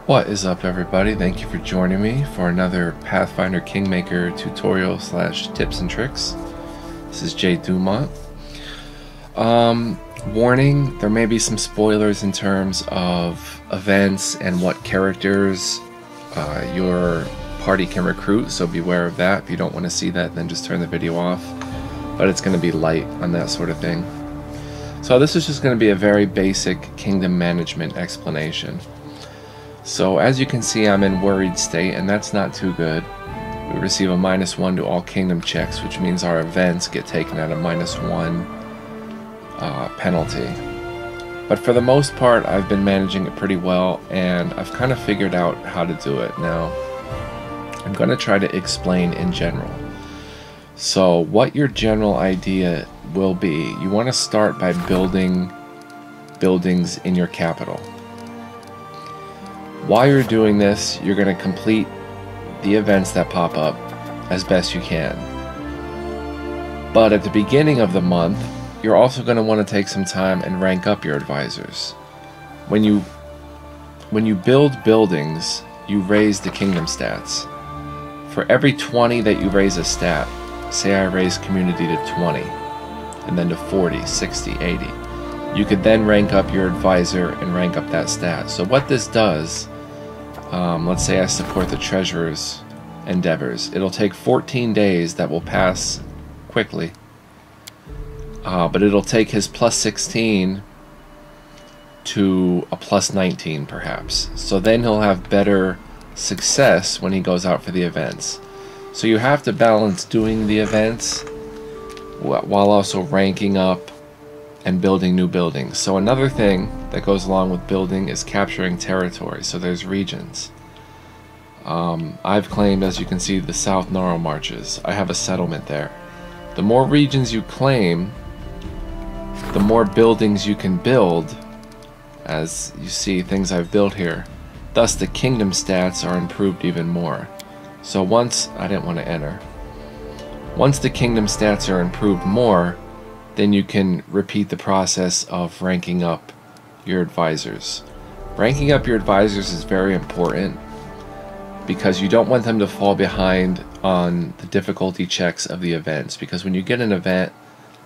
What is up, everybody? Thank you for joining me for another Pathfinder Kingmaker tutorial / tips and tricks. This is Jay Dumont. Warning, there may be some spoilers in terms of events and what characters your party can recruit, so beware of that. If you don't want to see that, then just turn the video off. But it's going to be light on that sort of thing. So this is just going to be a very basic kingdom management explanation. So as you can see, I'm in worried state, and that's not too good. We receive a -1 to all kingdom checks, which means our events get taken at a -1 penalty. But for the most part, I've been managing it pretty well, and I've kind of figured out how to do it. Now, I'm going to try to explain in general. So what your general idea will be, you want to start by building buildings in your capital. While you're doing this, you're going to complete the events that pop up as best you can. But at the beginning of the month, you're also going to want to take some time and rank up your advisors. When you build buildings, you raise the kingdom stats. For every 20 that you raise a stat, say I raise community to 20, and then to 40, 60, 80, you could then rank up your advisor and rank up that stat. So what this does, let's say I support the treasurer's endeavors. It'll take 14 days that will pass quickly, but it'll take his +16 to a +19 perhaps. So then he'll have better success when he goes out for the events. So you have to balance doing the events while also ranking up and building new buildings. So another thing that goes along with building is capturing territory. So there's regions. I've claimed, as you can see, the South Gnarl Marches. I have a settlement there. The more regions you claim, the more buildings you can build, as you see things I've built here. Thus the kingdom stats are improved even more. So once the kingdom stats are improved more, then you can repeat the process of ranking up your advisors. Ranking up your advisors is very important because you don't want them to fall behind on the difficulty checks of the events. Because when you get an event,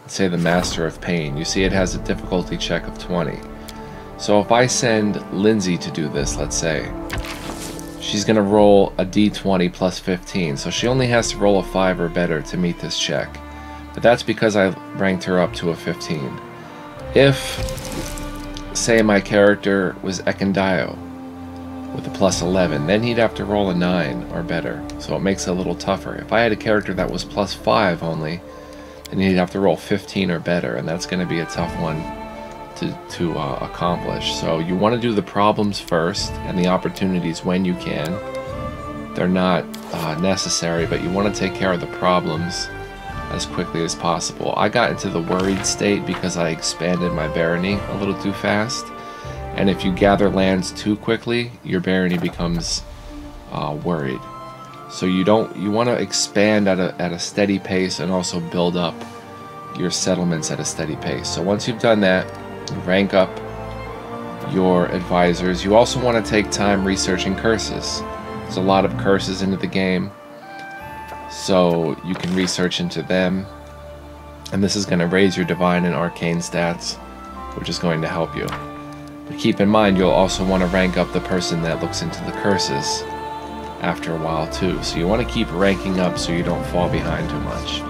let's say the Master of Pain, you see it has a difficulty check of 20. So if I send Lindsay to do this, let's say, she's going to roll a d20 +15, so she only has to roll a 5 or better to meet this check. But that's because I ranked her up to a 15. If, say, my character was Ekendio with a +11, then he'd have to roll a 9 or better, so it makes it a little tougher. If I had a character that was +5 only, then he'd have to roll 15 or better, and that's going to be a tough one to accomplish. So you want to do the problems first and the opportunities when you can. They're not necessary, but you want to take care of the problems as quickly as possible. I got into the worried state because I expanded my barony a little too fast, and if you gather lands too quickly, your barony becomes worried. So you want to expand at a steady pace and also build up your settlements at a steady pace. So once you've done that, you rank up your advisors. You also want to take time researching curses. There's a lot of curses into the game, so you can research into them, and this is going to raise your divine and arcane stats, which is going to help you. But keep in mind, you'll also want to rank up the person that looks into the curses after a while too. So you want to keep ranking up so you don't fall behind too much.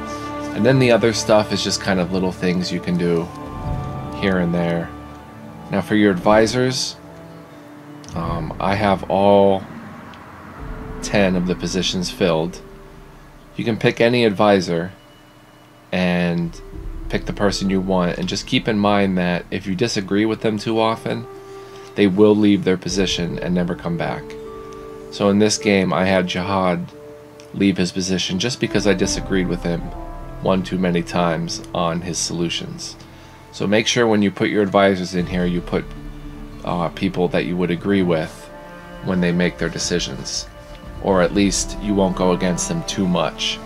And then the other stuff is just kind of little things you can do here and there. Now for your advisors, I have all 10 of the positions filled. You can pick any advisor and pick the person you want, and just keep in mind that if you disagree with them too often, they will leave their position and never come back. So in this game, I had Jihad leave his position just because I disagreed with him one too many times on his solutions. So make sure when you put your advisors in here, you put people that you would agree with when they make their decisions. Or at least you won't go against them too much,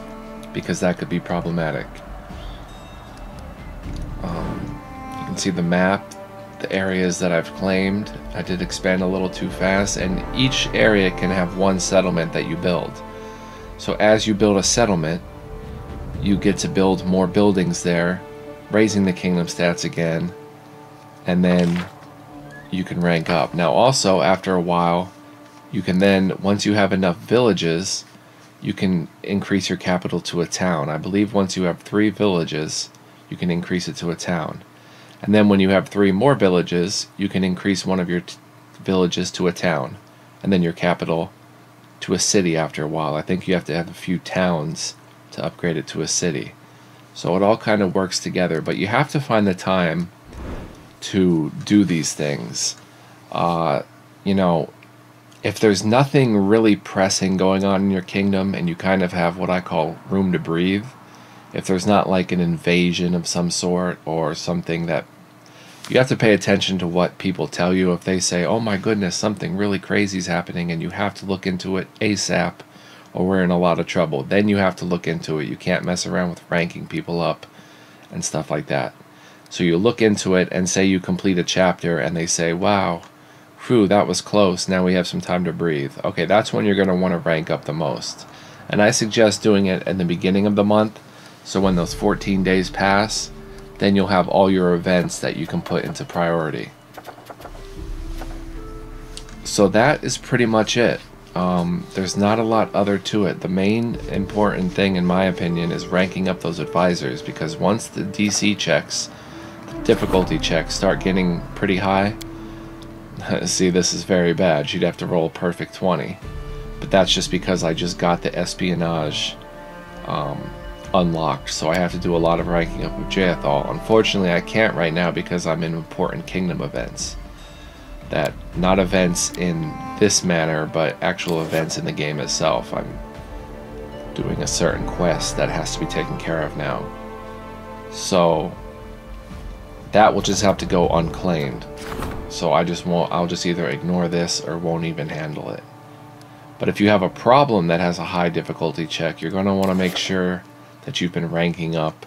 because that could be problematic. You can see the map. the areas that I've claimed. I did expand a little too fast, and each area can have one settlement that you build. So as you build a settlement, you get to build more buildings there, raising the kingdom stats again, and then you can rank up. Now also, after a while, you can then, once you have enough villages, you can increase your capital to a town. I believe once you have 3 villages, you can increase it to a town. And then when you have 3 more villages, you can increase one of your villages to a town, and then your capital to a city after a while. I think you have to have a few towns to upgrade it to a city. So it all kind of works together, but you have to find the time to do these things. You know, if there's nothing really pressing going on in your kingdom and you kind of have what I call room to breathe, if there's not like an invasion of some sort or something, that you have to pay attention to what people tell you. If they say, oh my goodness, something really crazy is happening and you have to look into it ASAP or we're in a lot of trouble, then you have to look into it. You can't mess around with ranking people up and stuff like that. So you look into it and say you complete a chapter and they say, wow, phew, that was close, now we have some time to breathe. Okay, that's when you're going to want to rank up the most. And I suggest doing it in the beginning of the month, so when those 14 days pass, then you'll have all your events that you can put into priority. So that is pretty much it. There's not a lot other to it. The main important thing, in my opinion, is ranking up those advisors, because once the DC checks, the difficulty checks, start getting pretty high. See, this is very bad. She'd have to roll a perfect 20. But that's just because I just got the espionage unlocked, so I have to do a lot of ranking up with Jethal. Unfortunately, I can't right now because I'm in important kingdom events. That, not events in this manner, but actual events in the game itself. I'm doing a certain quest that has to be taken care of now. So that will just have to go unclaimed. So I'll just either ignore this or won't even handle it. But if you have a problem that has a high difficulty check, you're going to want to make sure that you've been ranking up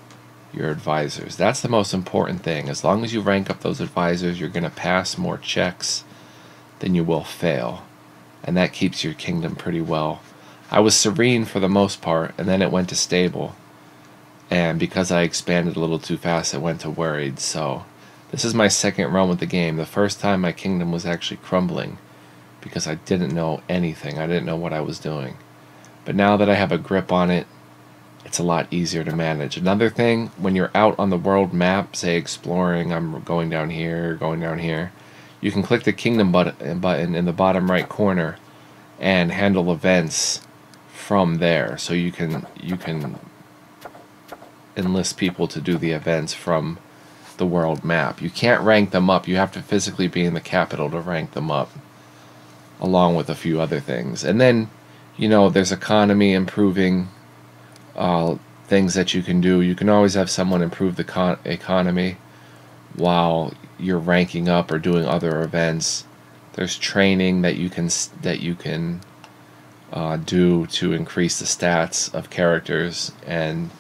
your advisors. That's the most important thing. As long as you rank up those advisors, you're going to pass more checks than you will fail. And that keeps your kingdom pretty well. I was serene for the most part, and then it went to stable. And because I expanded a little too fast, it went to worried. So this is my second run with the game. The first time my kingdom was actually crumbling because I didn't know anything. I didn't know what I was doing. But now that I have a grip on it, it's a lot easier to manage. Another thing, when you're out on the world map, say exploring, I'm going down here, you can click the kingdom button in the bottom right corner and handle events from there. So you can enlist people to do the events from the world map. You can't rank them up. You have to physically be in the capital to rank them up, along with a few other things. And then, you know, there's economy improving things that you can do. You can always have someone improve the economy while you're ranking up or doing other events. There's training that you can do to increase the stats of characters and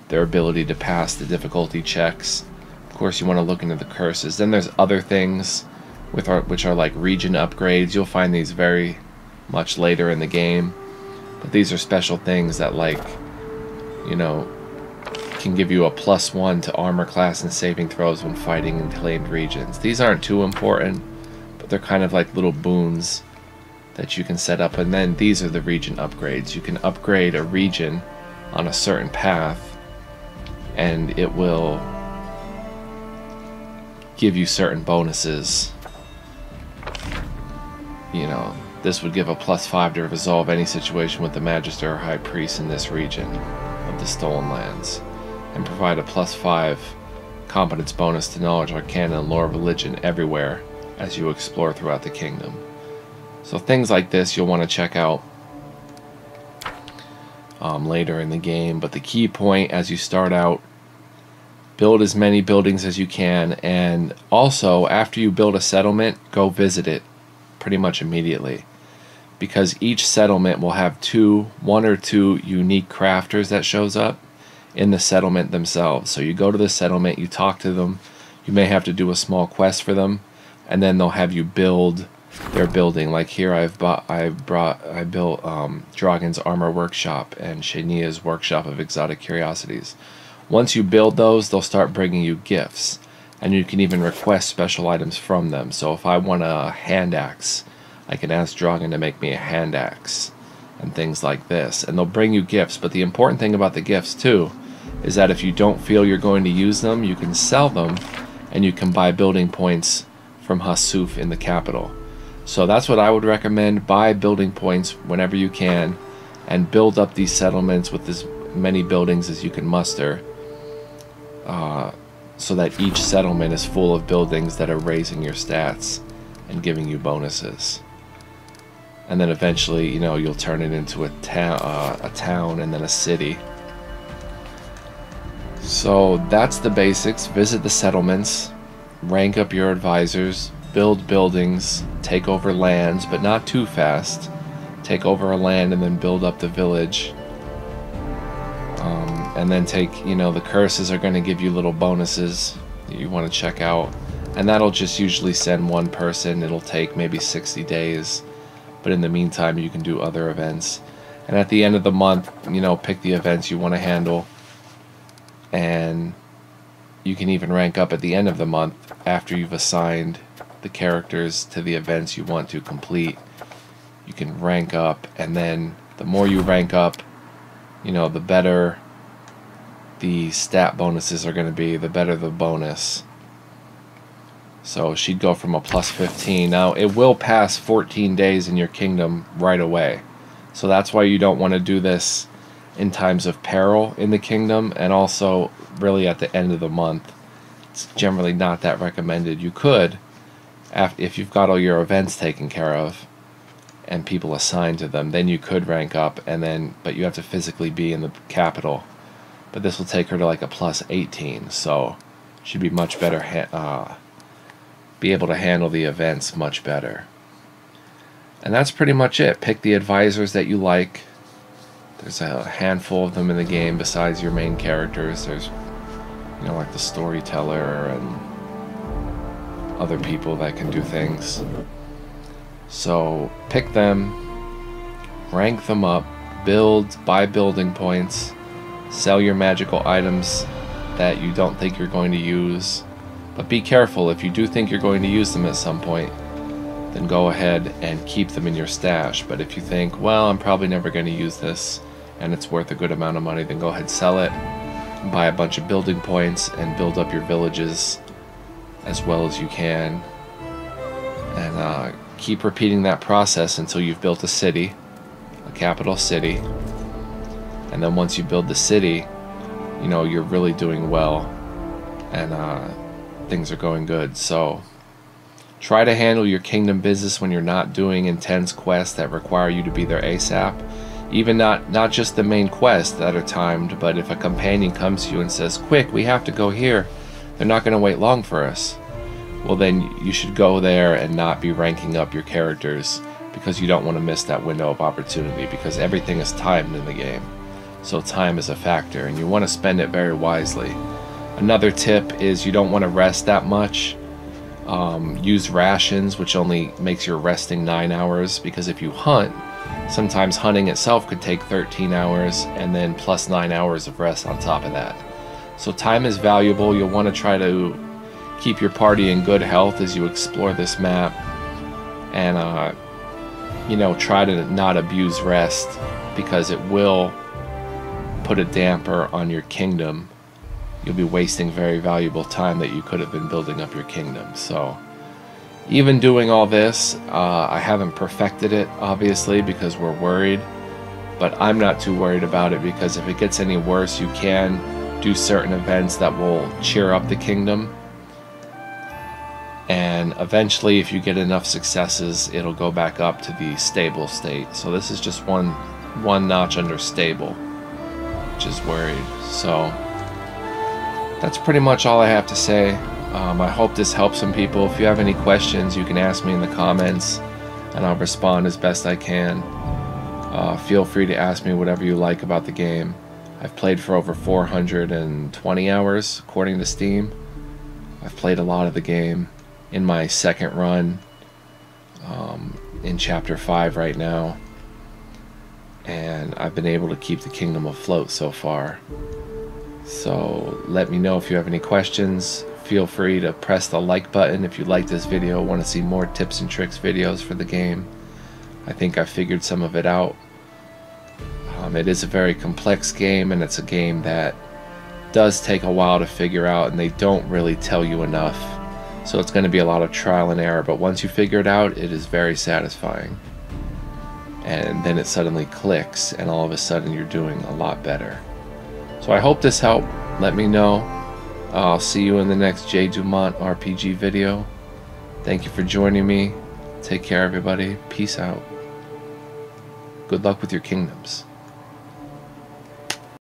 their ability to pass the difficulty checks. Of course, you want to look into the curses. Then there's other things which are like Regen Upgrades. You'll find these very much later in the game, but these are special things that, like, you know, can give you a +1 to armor class and saving throws when fighting in claimed regions. These aren't too important, but they're kind of like little boons that you can set up. And then these are the Regen Upgrades. You can upgrade a region on a certain path, and it will give you certain bonuses. You know, this would give a +5 to resolve any situation with the Magister or High Priest in this region of the Stolen Lands, and provide a +5 competence bonus to knowledge, arcana, and lore religion everywhere as you explore throughout the kingdom. So things like this you'll want to check out later in the game. But the key point as you start out, build as many buildings as you can, and also after you build a settlement, go visit it pretty much immediately, because each settlement will have one or two unique crafters that shows up in the settlement themselves. So you go to the settlement, you talk to them, you may have to do a small quest for them, and then they'll have you build their building. Like here, I built Dragon's Armor Workshop and Shania's Workshop of Exotic Curiosities. Once you build those, they'll start bringing you gifts, and you can even request special items from them. So if I want a hand axe, I can ask Dragon to make me a hand axe and things like this, and they'll bring you gifts. But the important thing about the gifts too is that if you don't feel you're going to use them, you can sell them, and you can buy building points from Hasuf in the capital. So that's what I would recommend. Buy building points whenever you can, and build up these settlements with as many buildings as you can muster, so that each settlement is full of buildings that are raising your stats and giving you bonuses. And then eventually, you know, you'll turn it into a town and then a city. So that's the basics. Visit the settlements, rank up your advisors, build buildings, take over lands, but not too fast. Take over a land and then build up the village. And then take, you know, the curses are going to give you little bonuses that you want to check out. And that'll just usually send one person. It'll take maybe 60 days. But in the meantime, you can do other events. And at the end of the month, you know, pick the events you want to handle. And you can even rank up at the end of the month after you've assigned the characters to the events you want to complete. You can rank up, and then the more you rank up, you know, the better the stat bonuses are going to be, the better the bonus. So she'd go from a plus 15. Now it will pass 14 days in your kingdom right away. So that's why you don't want to do this in times of peril in the kingdom, and also really at the end of the month. It's generally not that recommended. You could, if you've got all your events taken care of and people assigned to them, then you could rank up, and then, but you have to physically be in the capital. But this will take her to like a plus 18, so she'd be much better, be able to handle the events much better. And that's pretty much it. Pick the advisors that you like. There's a handful of them in the game besides your main characters. There's, you know, like the storyteller and other people that can do things. So pick them, rank them up, buy building points, sell your magical items that you don't think you're going to use. But be careful, if you do think you're going to use them at some point, then go ahead and keep them in your stash. But if you think, well, I'm probably never going to use this and it's worth a good amount of money, then go ahead and sell it, buy a bunch of building points, and build up your villages as well as you can. And keep repeating that process until you've built a city, a capital city. And then once you build the city, you know, you're really doing well, and things are going good. So try to handle your kingdom business when you're not doing intense quests that require you to be there ASAP. Even not just the main quests that are timed, but if a companion comes to you and says, quick, we have to go here, they're not going to wait long for us. Well, then you should go there and not be ranking up your characters, because you don't want to miss that window of opportunity, because everything is timed in the game. So time is a factor, and you want to spend it very wisely. Another tip is you don't want to rest that much. Use rations, which only makes your resting 9 hours, because if you hunt, sometimes hunting itself could take 13 hours, and then plus 9 hours of rest on top of that. So time is valuable. You'll want to try to keep your party in good health as you explore this map, and you know, try to not abuse rest, because it will put a damper on your kingdom. You'll be wasting very valuable time that you could have been building up your kingdom. So even doing all this, I haven't perfected it, obviously, because we're worried, but I'm not too worried about it, because if it gets any worse, you can do certain events that will cheer up the kingdom, and eventually, if you get enough successes, it'll go back up to the stable state. So this is just one notch under stable, which is worried. So that's pretty much all I have to say. I hope this helps some people. If you have any questions, you can ask me in the comments, and I'll respond as best I can. Feel free to ask me whatever you like about the game. I've played for over 420 hours, according to Steam. I've played a lot of the game, in my second run in chapter 5 right now, and I've been able to keep the kingdom afloat so far. So let me know if you have any questions. Feel free to press the like button if you like this video, want to see more tips and tricks videos for the game. I think I figured some of it out. It is a very complex game, and it's a game that does take a while to figure out, and they don't really tell you enough. So it's going to be a lot of trial and error, but once you figure it out, it is very satisfying. And then it suddenly clicks, and all of a sudden you're doing a lot better. So I hope this helped. Let me know. I'll see you in the next J. Dumont RPG video. Thank you for joining me. Take care, everybody. Peace out. Good luck with your kingdoms.